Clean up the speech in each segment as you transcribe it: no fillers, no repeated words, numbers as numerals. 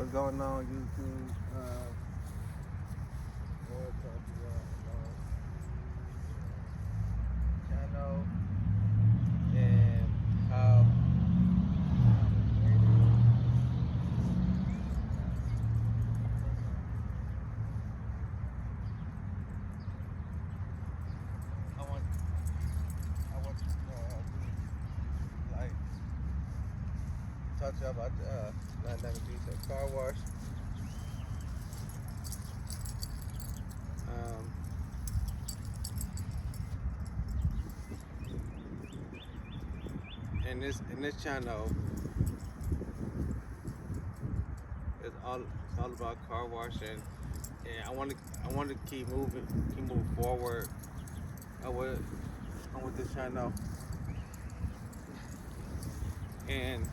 What's going on, YouTube? I want to talk to y'all about channel and how I want like talk to y'all about the 911 Diesel car wash. Um, in this channel, it's all about car washing, and I want to keep moving forward. I would I want this channel and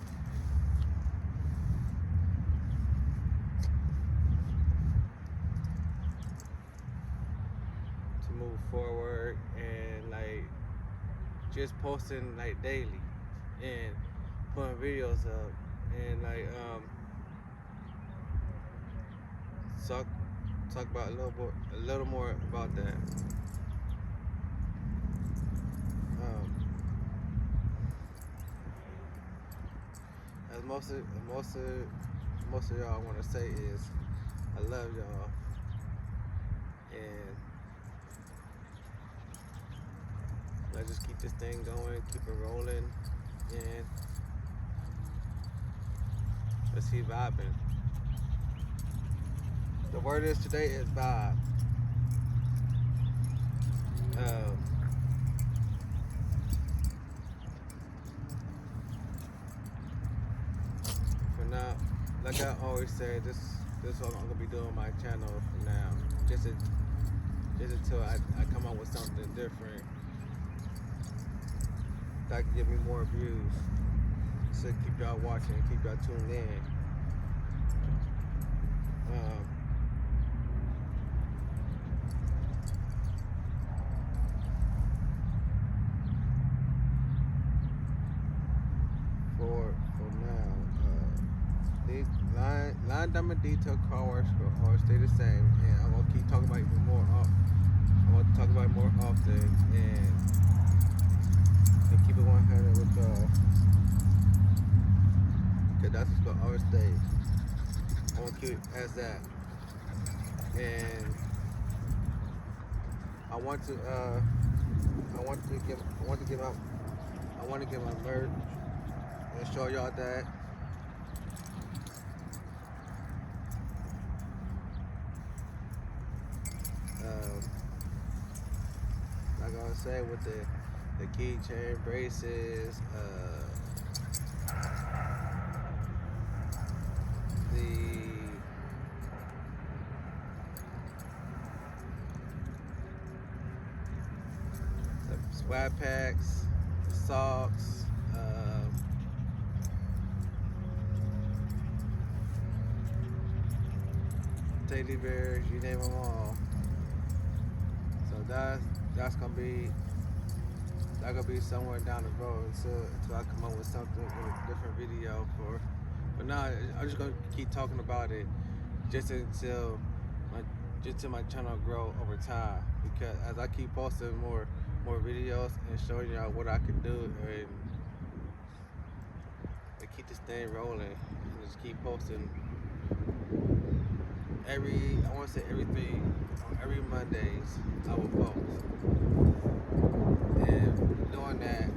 to move forward and like just posting like daily and putting videos up and like talk about a little more about that. As most of y'all want to say is I love y'all, and let's just keep this thing going, keep it rolling, and let's keep vibing. The word is today is vibe. Um, for now, like I always say, this is what I'm gonna be doing on my channel for now. Just until I come up with something different that can give me more views. So keep y'all watching, keep y'all tuned in. For now, the line diamond detail car wash will always stay the same, and I'm gonna keep talking about it even more. I want to talk about it more often and keep it 100 with y'all, cause that's what's gonna always stay. I want to keep it as that, and I want to get my merch and show y'all that. Like I was saying with the keychain, braces, the swag packs, the socks, teddy bears, you name them all. So that's gonna be somewhere down the road until I come up with something in a different video for. But now I'm just gonna keep talking about it just until my channel grow over time, because as I keep posting more videos and showing y'all what I can do and keep this thing rolling and just keep posting I want to say every Mondays I will post, and doing that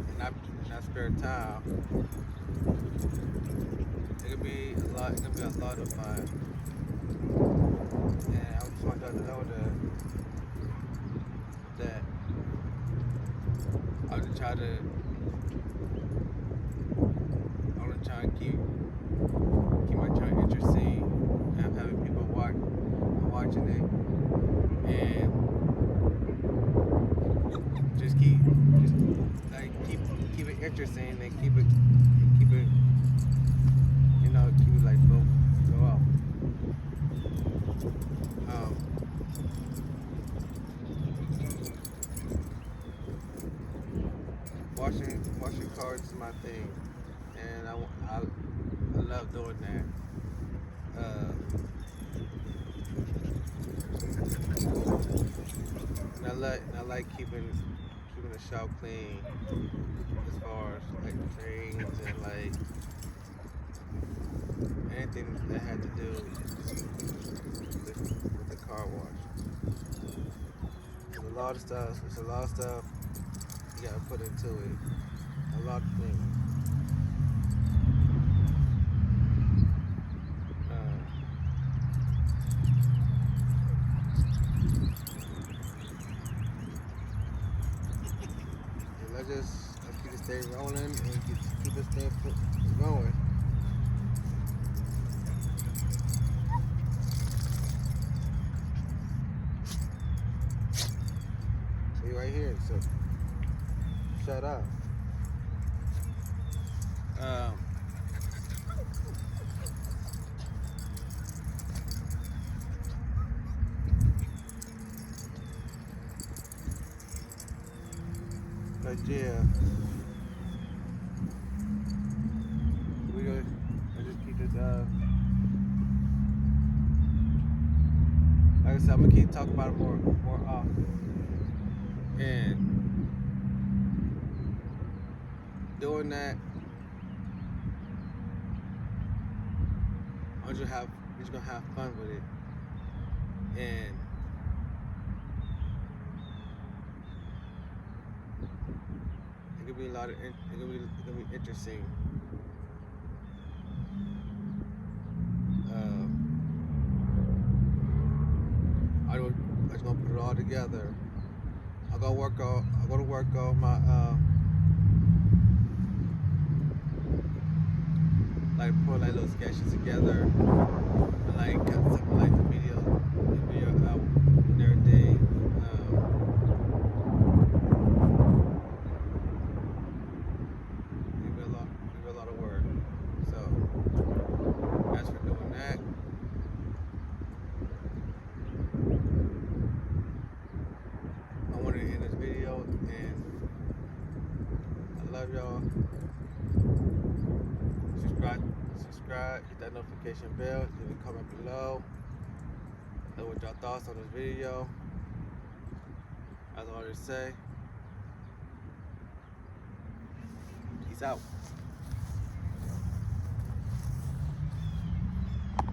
and I spare time, it'll be a lot of fun, and I just want y'all to know that I'm gonna try to keep my channel interesting and having people watching it, and just keep it interesting and keep it like go out. Washing cars is my thing, and I love doing that. Uh, and I like keeping the shop clean as far as like trains and like anything that had to do with the car wash. There's a lot of stuff. There's a lot of stuff you gotta put into it. A lot of things. Uh, and let's keep this thing rolling and keep this thing going. See right here. So shut up. Um, but yeah, we gonna just keep this. Like I said, I'm gonna keep talking about it more often. And doing that, we're just gonna have fun with it. And it could be it could be interesting. Uh, I just gonna put it all together. I go to work on my like put like little sketches together, and like cut something like the video out and everything. Give it a lot of work. So as for doing that, I wanted to end this video, and I love y'all. Subscribe, hit that notification bell, leave a comment below. Know what y'all thoughts on this video. As I always say, peace out.